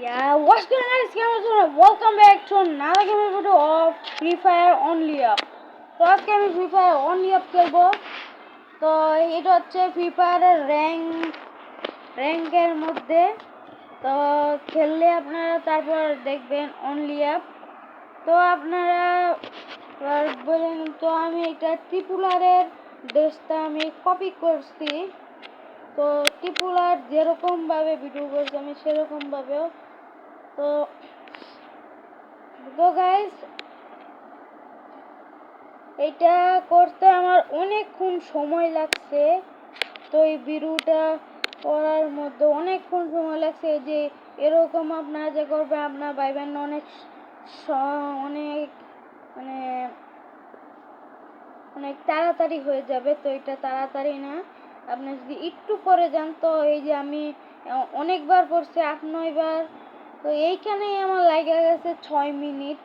Yeah, what's going on guys? Welcome back to another gaming video of Free Fire Only Up. তো আজকে আমি free fire only up খেলবো। তো এটা হচ্ছে ফ্রি ফায়ারের র্যাঙ্কের মধ্যে। তো খেললে আপনারা তারপর দেখবেন অনলি আপ। তো আপনারা বলেন, তো আমি এটা ট্রিপুলারের ড্রেসটা আমি কপি করছি। তো ট্রিপুলার যেরকম ভাবে ভিডিও করছি আমি সেরকম ভাবেও। তো গাইস, এটা করতে আমার অনেকক্ষণ সময় লাগছে। তো এই ভিডিওটা করার মধ্যে অনেকক্ষণ সময় লাগছে, যে এরকম আপনারা যে করবে আপনার ভাইবেন অনেক অনেক মানে অনেক তাড়াতাড়ি হয়ে যাবে। তো এটা তাড়াতাড়ি না, আপনি যদি একটু পরে যান। তো এই যে আমি অনেকবার পড়ছি, 8-9 বার। তো এইখানেই আমার লাগে গেছে 6 মিনিট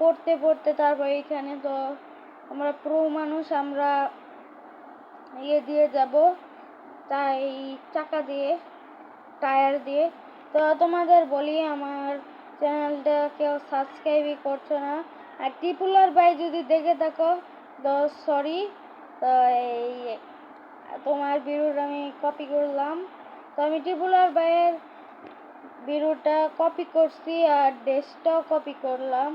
পড়তে পড়তে। তারপর এইখানে তো আমরা প্রো মানুষ, আমরা ইয়ে দিয়ে যাব, তাই চাকা দিয়ে, টায়ার দিয়ে। তো তোমাদের বলি, আমার চ্যানেলটা কেউ সাবস্ক্রাইবই করছো না। আর ট্রিপুলার ভাই যদি দেখে থাকো তো সরি। তো এই তোমার ভিডিওটা আমি কপি করলাম। তো আমি ট্রিপুলার ভাইয়ের ভিডিওটা কপি করছি আর ড্রেসটাও কপি করলাম।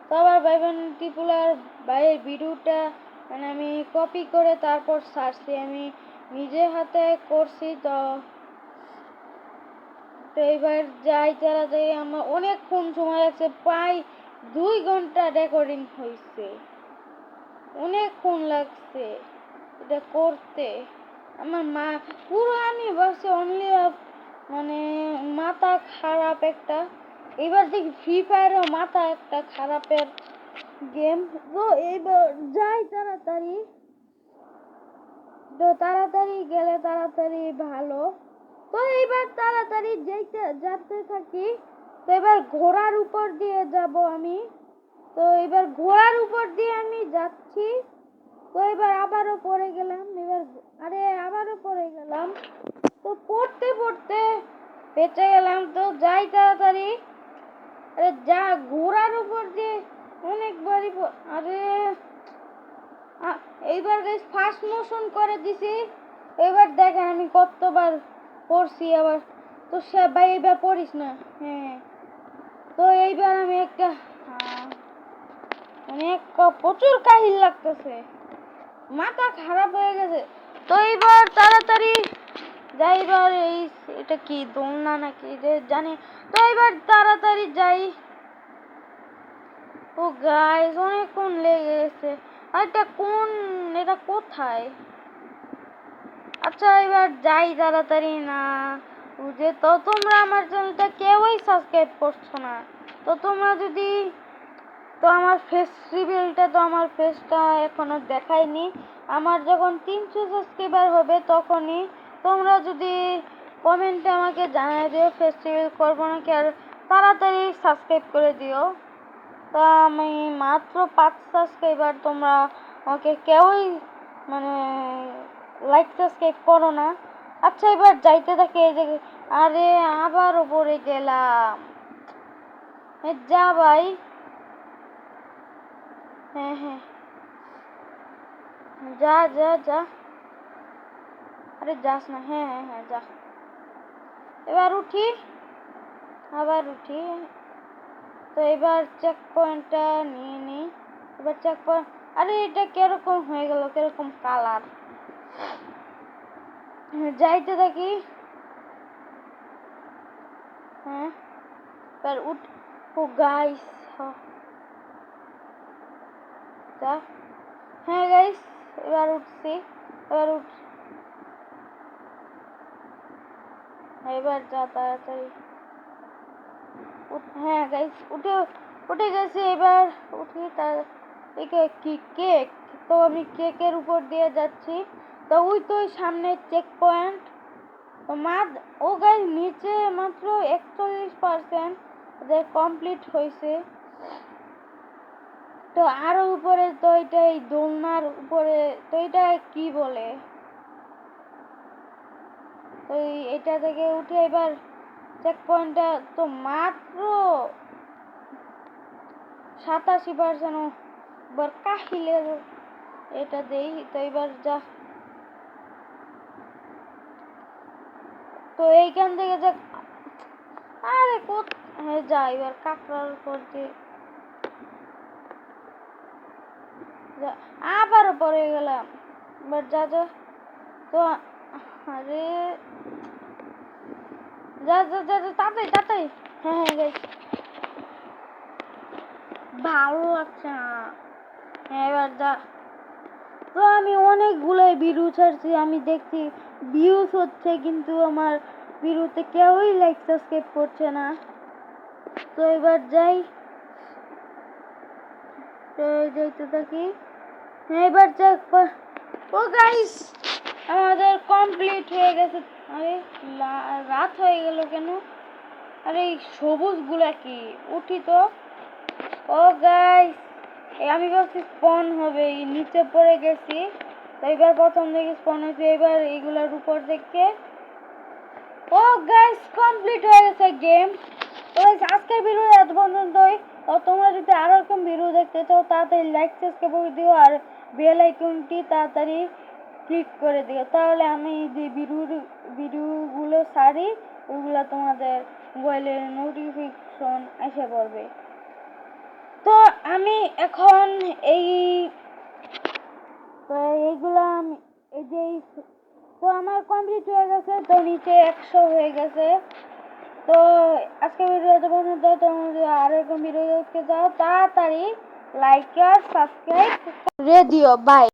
তো আবার ভাইবেন ট্রিপুলার ভাইয়ের ভিডিওটা মানে আমি কপি করে তারপর ছাড়ছি, আমি নিজে হাতে করছি। তো এবার যাই তাড়াতাড়ি, আমার অনেকক্ষণ সময় লাগছে, প্রায় 2 ঘন্টা রেকর্ডিং হয়েছে, অনেকক্ষণ লাগছে এটা করতে। আমার মা পুরো আমি বসে অনলি মানে মাথা খারাপ একটা। এবার দেখি ফ্রি ফায়ারও মাথা একটা খারাপের গেম। তো এইবার যাই তাড়াতাড়ি, তো তাড়াতাড়ি গেলে তাড়াতাড়ি ভালো। তো এইবার তাড়াতাড়ি যেতে থাকি। তো এবার ঘোড়ার উপর দিয়ে যাব আমি। তো এবার ঘোড়ার উপর দিয়ে আমি যাচ্ছি। তো এবার আবারও পড়ে গেলাম, আবারও পড়ে গেলাম। তো পড়তে পড়তে বেঁচে গেলাম। তো যাই তাড়াতাড়ি, যা ঘোড়ার উপর দিয়ে অনেকবারই এইবার গাইস ফাস্ট মোশন করে দিছি। এবার দেখেন আমি কতবার পড়ছি আবার। তো সে ভাই এইবার পড়িস না। হ্যাঁ, তো এইবার আমি একটা অনেক প্রচুর কাহিল লাগতেছে, মাথা খারাপ হয়ে গেছে। তো এইবার তাড়াতাড়ি যাই। এবার এটা কি দোলনা নাকি জানি। তো এইবার তাড়াতাড়ি যাই। ও গাইস, অনেকক্ষণ লেগে গেছে। আর এটা কোথায়? আচ্ছা এবার যাই তাড়াতাড়ি না বুঝে। তো তোমরা আমার চ্যানেলটা কেউই সাবস্ক্রাইব করছো না। তো তোমরা যদি, তো আমার ফেস রিভিলটা, তো আমার ফেসটা এখনো দেখায়নি। আমার যখন 300 সাবস্ক্রাইবার হবে তখনই তোমরা যদি কমেন্টে আমাকে জানিয়ে দিও ফেস রিভিল করবো নাকি, আর তাড়াতাড়ি সাবস্ক্রাইব করে দিও। তো আমি মাত্র 5 সাবস্ক্রাইবার, তোমরা আমাকে কেউই মানে লাইক সাবস্ক্রাইব করো না। আচ্ছা এবার যাইতে থাকে এই যে, আরে আবার উপরে গেলাম। যা ভাই, হ্যাঁ হ্যাঁ, যা যা যা, আরে যাস না। হ্যাঁ হ্যাঁ হ্যাঁ, যা। এবার উঠি, আবার উঠি। তো এবার চেক পয়েন্টটা নিয়ে নিই। এবার চেক পয়েন্ট, আরে এটা কিরকম হয়ে গেল, কিরকম কালার। যাইতে থাকি। হ্যাঁ এবার উঠ। ও গাইস, হ্যাঁ গাইস, এবার উঠছি। এবার এবার যা তাড়াতাড়ি। হ্যাঁ গাইস, উঠে গেছে। এবার উঠি। তার কি কেক। তো আমি কেকের উপর দিয়ে যাচ্ছি। তো ওই তো সামনে চেক পয়েন্ট। তো ও গাইস, নিচে মাত্র 41% কমপ্লিট হয়েছে। তো আরো উপরে, তো এটা এই দোলনার উপরে, তো এটা কি বলে, তো এটা থেকে উঠে এবার চেক পয়েন্টটা তো মাত্র 87%। এবার কাহিলের এটা দেই তো এবার যা, তো এইখান থেকে যা, আরে হ্যাঁ যা, এবার কাঁকড়ার উপর দিয়ে আবারও পড়ে গেলাম। এবার যা যা, তো আরে যা যা যা যা, তাড়াতাড়ি তাড়াতাড়ি। হ্যাঁ হ্যাঁ গাইস, ভালো লাগছে না। হ্যাঁ এবার যা, তো আমি অনেকগুলোই ভিডিও ছাড়ছি, আমি দেখছি ভিউজ হচ্ছে কিন্তু আমার ভিডিওতে কেউই লাইক সাবস্ক্রাইব করছে না। তো এবার যাই, তো যাইতে থাকি। হ্যাঁ এবার যাক, ও গাইস আমাদের কমপ্লিট হয়ে গেছে। আরে রাত হয়ে গেল কেন? আরে এই সবুজ গুলা কি? উঠি তো। ও গাইস আমি ভাবছি স্পন হবে, নিচে পড়ে গেছি। তো এবার প্রথম থেকে স্পন হয়েছে, এবার এইগুলার উপর থেকে। ও গাইস কমপ্লিট হয়ে গেছে গেম। তো আজকের ভিডিও এত পর্যন্তই। তো তোমরা যদি আরো এরকম ভিডিও দেখতে চাও তাড়াতাড়ি লাইক সাবস্ক্রাইব করে দিও আর বেল আইকনটি তাড়াতাড়ি ক্লিক করে দিও, তাহলে আমি যে ভিডিওগুলো ছাড়ি ওগুলো তোমাদের মোবাইলে নোটিফিকেশন এসে পড়বে। তো আমি এখন এই, তো এইগুলো আমি এই যে, তো আমার কমপ্লিট হয়ে গেছে, তো নিচে 100 হয়ে গেছে। তো আজকে ভিডিও পর্যন্ত, তোমরা যদি আরো এরকম ভিডিও দেখতে চাও তাড়াতাড়ি লাইক আর সাবস্ক্রাইব করে দিও। বাই।